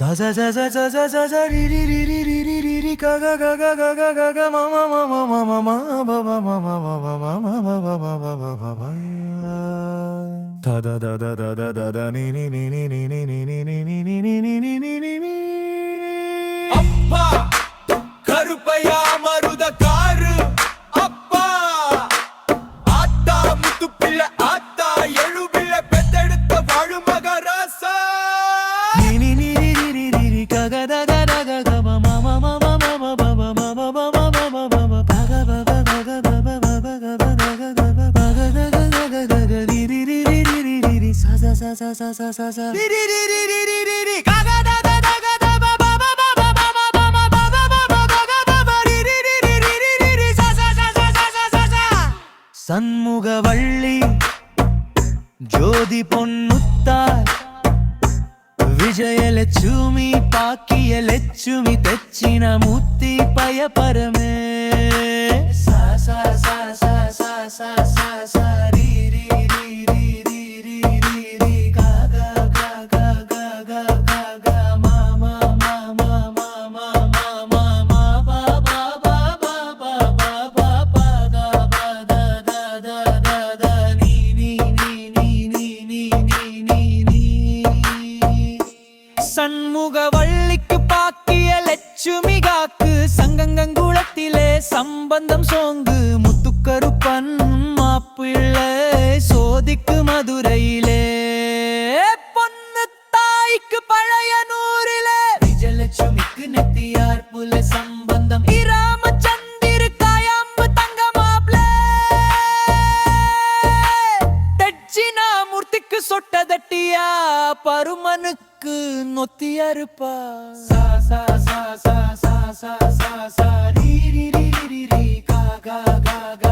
sa sa sa sa sa sa sa sa ri ri ri ri ri ri ri ri ga ga ga ga ga ga ga ga ma ma ma ma ma ma ma ba ba ma ma ma ma ma ma ba ba ba ba ba ba ba da da da da da da da da ni ni ni ni ni ni ni ni ni ni ni ni ni ni ni ni அப்பா கருப்பையா மருத car அப்பா ஆத்தா முத்து பிள்ளை ஆத்தா எழு பிள்ளை பெத்தெடுத்த வாழு மகராசா ni ni ni ri ri ri ri ri ga ga da ga da ga ga ma ma ma ma ma ma ma ba ba ma ma ma ma ma ma ma ma ba ga ba ba ba ga ba ba ba ba ga ba da ga ga ba ba ga da ga ga ga ga ga ri ri ri ri ri ri ri ri sa sa sa sa sa sa sa sa ri ri ri ri ri ri ri ri ga ga da da da ga da ba ba ba ba ba ba ma ba ma ba ba ba ba ga ga da ba ri ri ri ri ri ri ri ri sa sa sa sa sa sa sa sa Shanmugavalli ஜோதி பொன்னுத்தாய் విజయలక్ష్మి పాకియలక్ష్మి తెచ్చిన ముత్తి పయపరమే సా సా సా సా సా సా సా సా రి రి రి రి రి రి రి రి గా గా గా గా గా గా గా గా మా మా మా మా మా మా మా మా మా బా బా బా బా బా బా బా బా గా బా దా దా దా దా దా నీ నీ నీ నీ నీ నీ నీ నీ சண்முகவள்ளிக்கு பாக்கிய லட்சுமிகாக்கு சங்கங்கங்குளத்திலே சம்பந்தம் சோங்கு முத்துக்கருப்பன் மாப்பிள்ளை சோதிக்கு மதுரையிலே பொண்ணு தாய்க்கு பழையனூரிலே விஜயலட்சுமிக்கு நெத்தியார் புல சம்பந்தம் இராமச்சந்திரு காயம்பு தங்க மாப்ள தட்சிணாமூர்த்திக்கு சொட்டதட்டியா பருமனுக்கு நொத்தியருப்பா சா சா சா சா சா சா சா சா ரி ரி ரி ரி ரி கா கா கா கா